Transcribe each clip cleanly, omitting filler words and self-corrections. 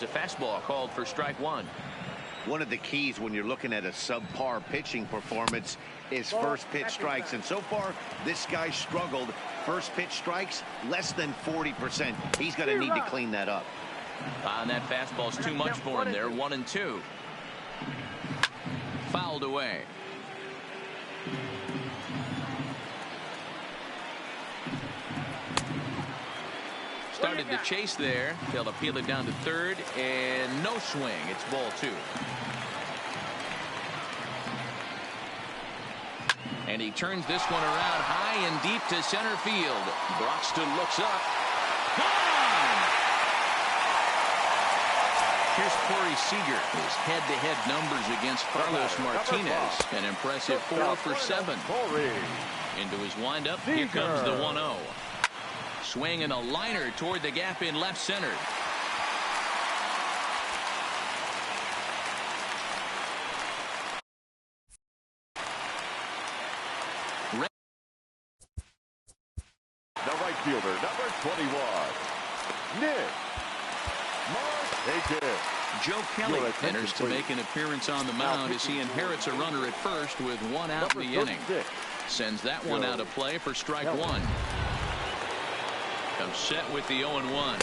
The fastball called for strike one. One of the keys when you're looking at a subpar pitching performance is first pitch strikes. And so far, this guy struggled. First pitch strikes, less than 40%. He's going to need to clean that up. And that fastball's too much for him there. 1-2. Fouled away. Started the chase there. They'll appeal it down to third, and no swing. It's ball two. And he turns this one around high and deep to center field. Broxton looks up. Gone! Here's Corey Seager. His head-to-head numbers against Carlos Martinez. An impressive 4 for 7. Into his windup. Here comes the 1-0. Swing and a liner toward the gap in left center. The right fielder, number 21, Nick Markakis. Joe Kelly enters to make an appearance on the mound as he inherits a runner at first with one out in the inning. Sends that one out of play for strike one. Comes set with the 0-1.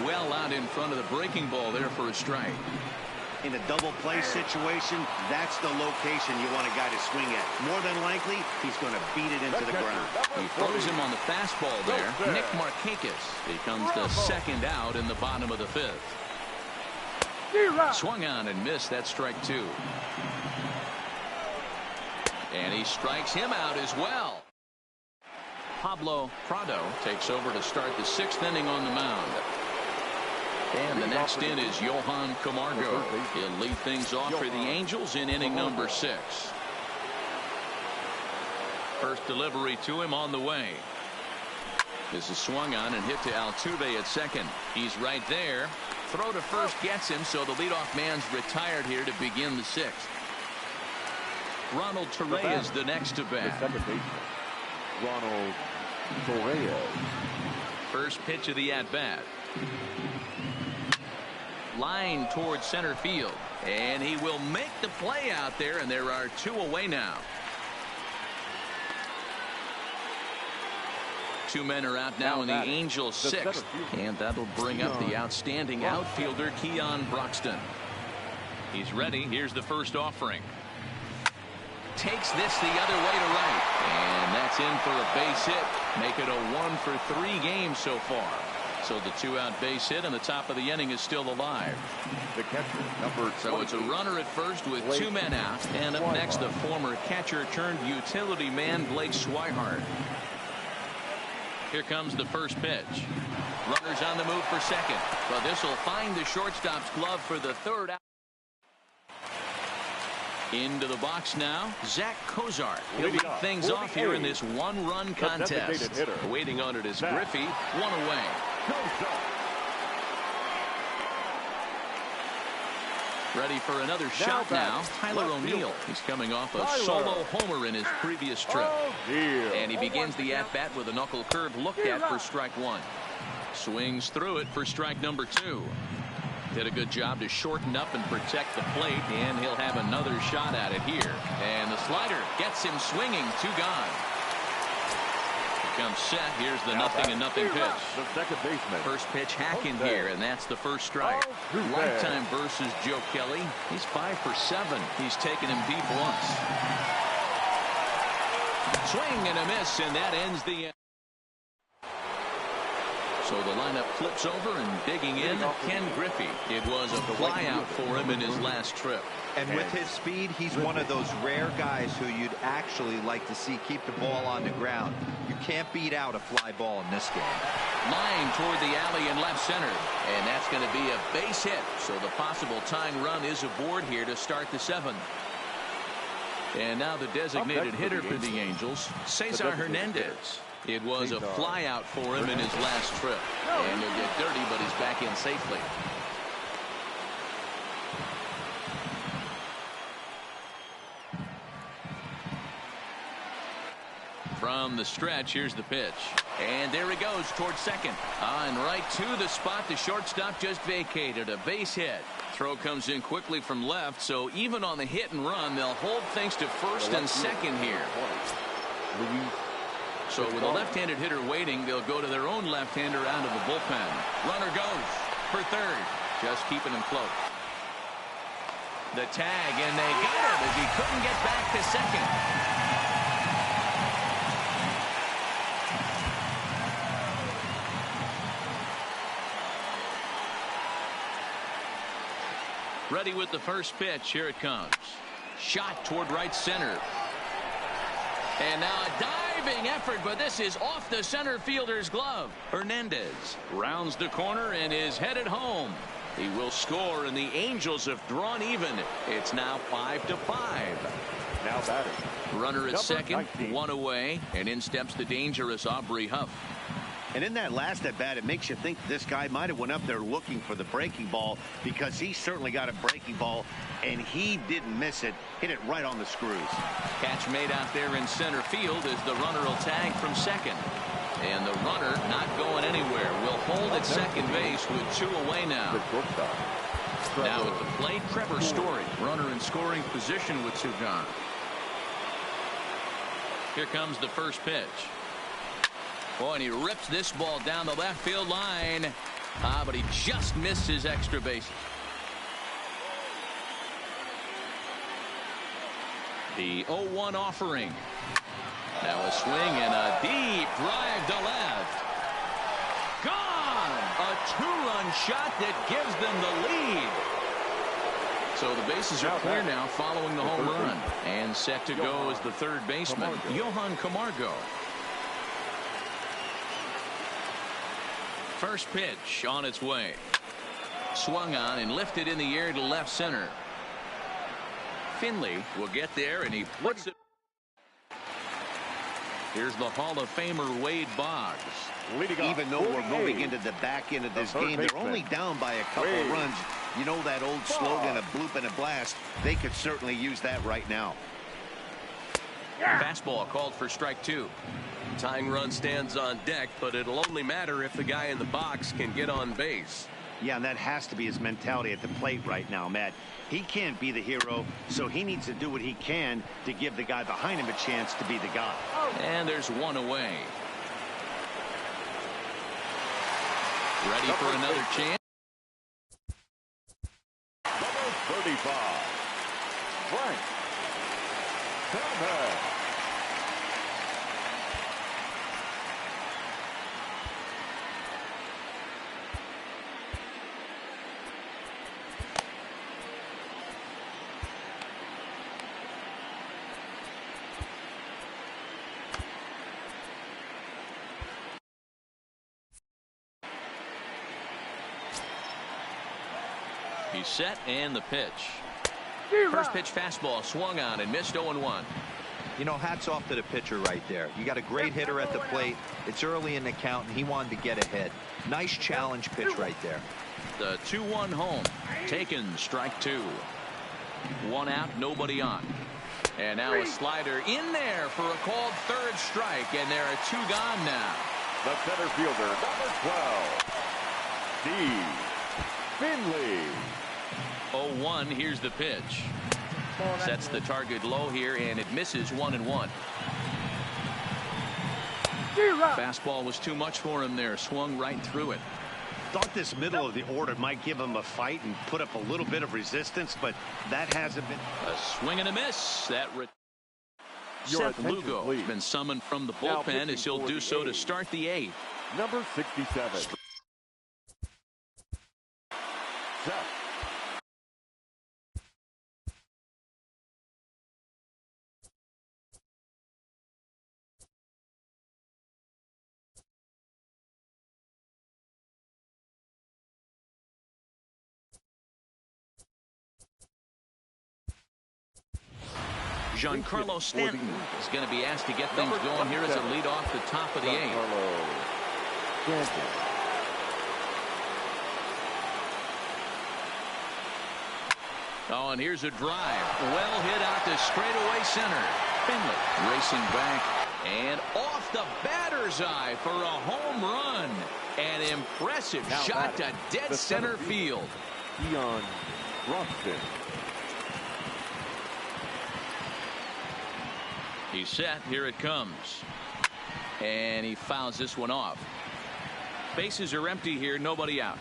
Well out in front of the breaking ball there for a strike. In a double play situation, that's the location you want a guy to swing at. More than likely, he's going to beat it into the ground. He throws him on the fastball there. Nick Markakis becomes the second out in the bottom of the fifth. Swung on and missed. That's strike two. And he strikes him out as well. Pablo Prado takes over to start the 6th inning on the mound. And the next in is Johan Camargo. He'll lead things off for the Angels in inning number 6. First delivery to him on the way. This is swung on and hit to Altuve at second. He's right there. Throw to first gets him, so the leadoff man's retired here to begin the 6th. Ronald Torreyes is the next to bat. Ronald Torreyes. First pitch of the at-bat. Line towards center field. And he will make the play out there, and there are 2 away now. 2 men are out now in the Angels' 6th. And that'll bring up the outstanding outfielder, Keon Broxton. He's ready. Here's the first offering. Takes this the other way to right. And that's in for a base hit. Make it a 1 for 3 games so far. So the 2-out base hit and the top of the inning is still alive. The catcher, number 20. So it's a runner at first with 2 men out. And up next, the former catcher turned utility man, Blake Swihart. Here comes the first pitch. Runners on the move for second. But this will find the shortstop's glove for the 3rd out. Into the box now, Zach Kozart. He'll lead things off here in this 1-run contest. Waiting on it is Griffey. 1 away. Ready for another shot now. Tyler O'Neill. He's coming off a solo homer in his previous trip. And he begins the at-bat with a knuckle curve looked at for strike 1. Swings through it for strike number 2. Did a good job to shorten up and protect the plate, and he'll have another shot at it here. And the slider gets him swinging. 2 gone. Here comes set. Here's the 0-0 pitch. The second baseman. First pitch hack in here, and that's the first strike. Lifetime versus Joe Kelly. He's 5 for 7. He's taken him deep once. Swing and a miss, and that ends the end. So the lineup flips over and digging in, Ken Griffey. It was a flyout for him in his last trip. And with his speed, he's one of those rare guys who you'd actually like to see keep the ball on the ground. You can't beat out a fly ball in this game. Line toward the alley in left center. And that's going to be a base hit. So the possible tying run is aboard here to start the 7th. And now the designated hitter for the Angels, Cesar Hernandez. It was a flyout for him in his last trip. And he'll get dirty, but he's back in safely. From the stretch, here's the pitch. And there he goes towards second. And right to the spot the shortstop just vacated. A base hit. Throw comes in quickly from left, so even on the hit and run, they'll hold things to first and second here. So with a left-handed hitter waiting, they'll go to their own left-hander out of the bullpen. Runner goes for third. Just keeping him close. The tag, and they got him as he couldn't get back to second. Ready with the first pitch. Here it comes. Shot toward right center. And now a diving effort, but this is off the center fielder's glove. Hernandez rounds the corner and is headed home. He will score, and the Angels have drawn even. It's now 5-5. Now batting. Runner at second, 19. one away, and in steps the dangerous Aubrey Huff. And in that last at bat, it makes you think this guy might have went up there looking for the breaking ball, because he certainly got a breaking ball, and he didn't miss it. Hit it right on the screws. Catch made out there in center field as the runner will tag from second. And the runner not going anywhere. Will hold at second base with two away now. Now at the plate, Trevor Story. Runner in scoring position with two gone. Here comes the first pitch. Boy, and he rips this ball down the left field line. But he just missed his extra base. The 0-1 offering. Now a swing and a deep drive to left. Gone! A two-run shot that gives them the lead. So the bases are clear now following the home run. And set to go as the third baseman, Johan Camargo. First pitch on its way. Swung on and lifted in the air to left center. Finley will get there, and he puts it. Here's the Hall of Famer Wade Boggs. Even though we're moving into the back end of this game, they're only down by a couple of runs. You know that old slogan, a bloop and a blast. They could certainly use that right now. Fastball called for strike two. Tying run stands on deck, but it'll only matter if the guy in the box can get on base. Yeah, and that has to be his mentality at the plate right now, Matt. He can't be the hero, so he needs to do what he can to give the guy behind him a chance to be the guy. And there's one away. Ready for another chance? Number 35. Frank Thomas. He's set, and the pitch. First pitch fastball swung on and missed 0-1. You know, hats off to the pitcher right there. You got a great hitter at the plate. It's early in the count, and he wanted to get ahead. Nice challenge pitch right there. The 2-1 home. Taken, strike two. One out, nobody on. And now a slider in there for a called third strike, and there are two gone now. The center fielder, number 12, Steve Finley. 0-1, here's the pitch. Sets the target low here, and it misses 1-1. Fastball was too much for him there. Swung right through it. Thought this middle of the order might give him a fight and put up a little bit of resistance, but that hasn't been. A swing and a miss. Seth Lugo has been summoned from the bullpen as he'll do so to start the eighth. Number 67. Seth. Giancarlo Stanton is going to be asked to get things going here as a lead off the top of the eighth. Oh, and here's a drive. Well hit out to straightaway center. Finley racing back. And off the batter's eye for a home run. An impressive shot to dead center field. He's set. Here it comes. And he fouls this one off. Bases are empty here. Nobody out.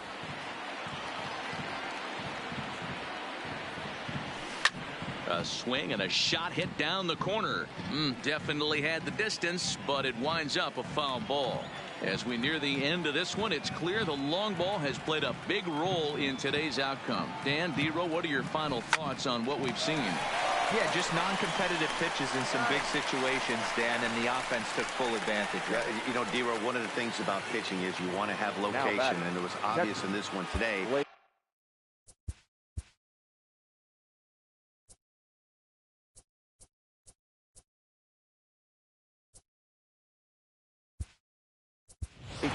A swing and a shot hit down the corner. Definitely had the distance, but it winds up a foul ball. As we near the end of this one, it's clear the long ball has played a big role in today's outcome. Dan, D-Row, what are your final thoughts on what we've seen? Yeah, just non-competitive pitches in some big situations, Dan, and the offense took full advantage. Yeah, you know, D-Row, one of the things about pitching is you want to have location, and it was obvious in this one today.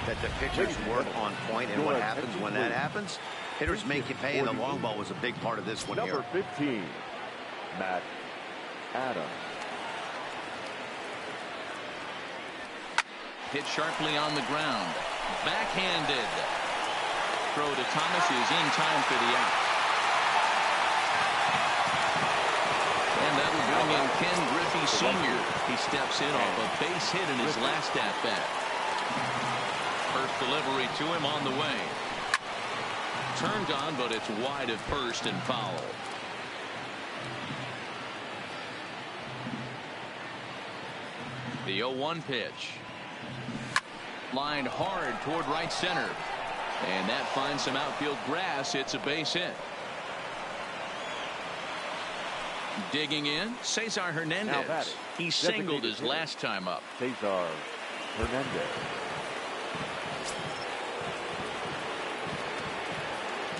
That the pitchers work on point, and what happens when that happens? Hitters make you pay, and the long ball was a big part of this one Number here. 15, Matt Adams. Hit sharply on the ground. Backhanded. Throw to Thomas is in time for the out. And that'll bring in Ken Griffey Sr. He steps in off a base hit in his last at-bat. First delivery to him on the way. Turned on, but it's wide at first and foul. The 0-1 pitch. Lined hard toward right center. And that finds some outfield grass. It's a base hit. Digging in, Cesar Hernandez. He singled his last time up. Cesar Hernandez.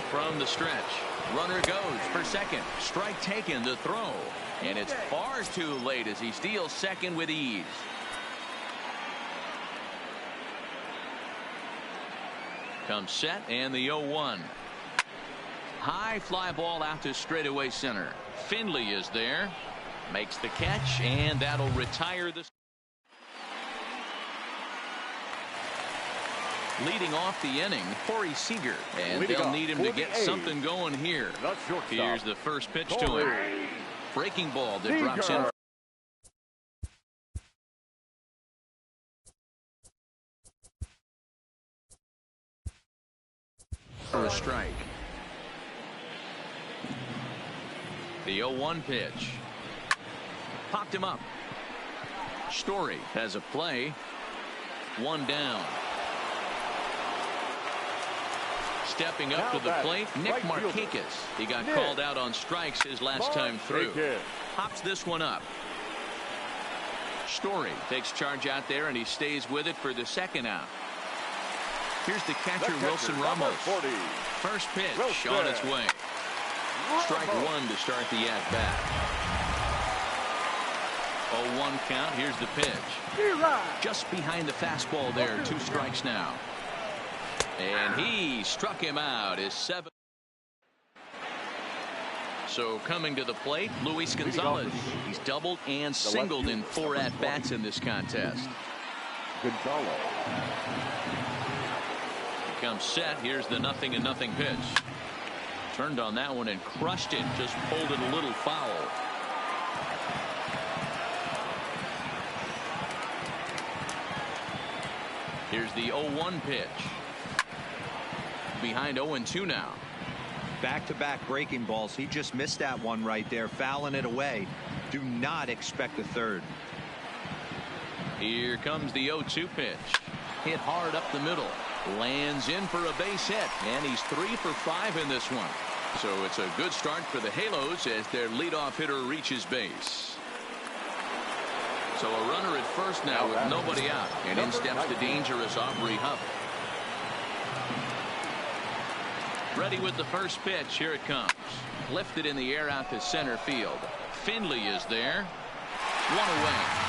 From the stretch, runner goes for second. Strike taken, the throw. And it's far too late as he steals second with ease. Comes set and the 0-1. High fly ball out to straightaway center. Finley is there. Makes the catch, and that'll retire the. Leading off the inning, Corey Seager, and they'll need him to get something going here. Here's the first pitch to him. Breaking ball that drops in. For a strike. The 0-1 pitch. Popped him up. Story has a play. One down. Stepping up to the plate, Nick Markakis. He got called out on strikes his last time through. Pops this one up. Story takes charge out there, and he stays with it for the second out. Here's the catcher, Wilson Ramos. First pitch on its way. Strike one to start the at-bat. 0-1 count. Here's the pitch. Just behind the fastball there. 2 strikes now. And he struck him out. His 7th. So coming to the plate, Luis Gonzalez. He's doubled and singled in 4 at-bats in this contest. Gonzalez. Comes set. Here's the 0-0 pitch. Turned on that one and crushed it. Just pulled it a little foul. Here's the 0-1 pitch. Behind 0-2 now. Back-to-back breaking balls. He just missed that one right there, fouling it away. Do not expect a third. Here comes the 0-2 pitch. Hit hard up the middle. Lands in for a base hit, and he's 3 for 5 in this one. So it's a good start for the Halos as their leadoff hitter reaches base. So a runner at first now with nobody out, and in steps the dangerous Aubrey Huff. Ready with the first pitch. Here it comes. Lifted in the air out to center field. Finley is there. One away.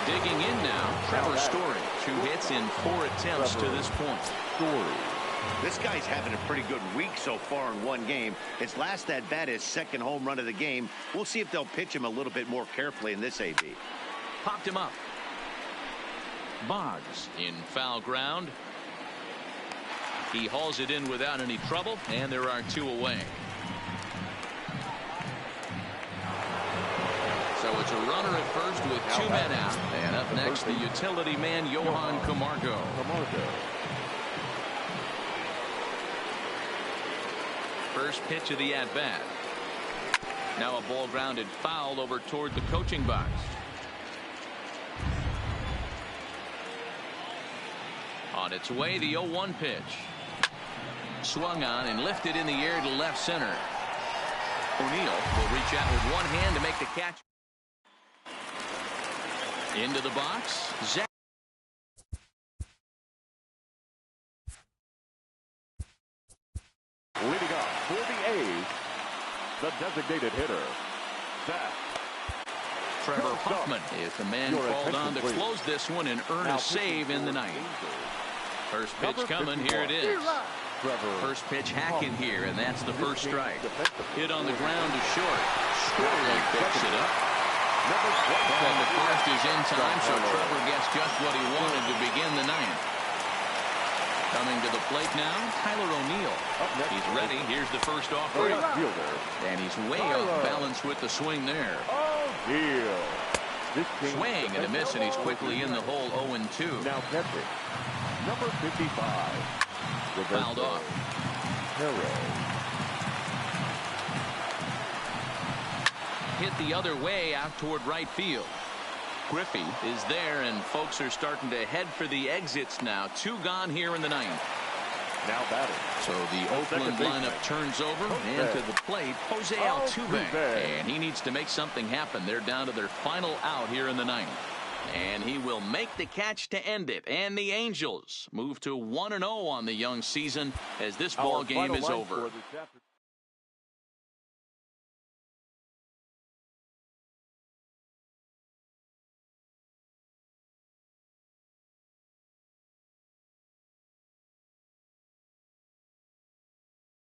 Digging in now, Trevor Story. 2 hits in 4 attempts to this point. Story. This guy's having a pretty good week so far in one game. His last at-bat is second home run of the game. We'll see if they'll pitch him a little bit more carefully in this AB. Popped him up. Boggs in foul ground. He hauls it in without any trouble, and there are 2 away. So it's a runner at first with 2 men out. And up next, the utility man, Johan Camargo. First pitch of the at-bat. Now a ball grounded foul over toward the coaching box. On its way, the 0-1 pitch. Swung on and lifted in the air to left center. O'Neill will reach out with one hand to make the catch. Into the box. Zach. Leading up for the A's, the designated hitter, Zach. Trevor Hoffman is the man called on to close this one and earn a save in the ninth. First pitch coming. Here it is. First pitch hacking here, and that's the first strike. Hit on the ground to short. Squirrely picks it up. And the first is in time, so Trevor gets just what he wanted to begin the ninth. Coming to the plate now, Tyler O'Neill. He's ready. Here's the first offering. And he's way off balance with the swing there. Swing and a miss, and he's quickly in the hole 0-2. Now catching, number 55. Fouled off. Hit the other way out toward right field. Griffey is there, and folks are starting to head for the exits now. 2 gone here in the ninth. Now batting. So the Oakland lineup turns over, and to the plate, Jose Altuve. And he needs to make something happen. They're down to their final out here in the ninth. And he will make the catch to end it. And the Angels move to 1-0 on the young season as this ball game is over.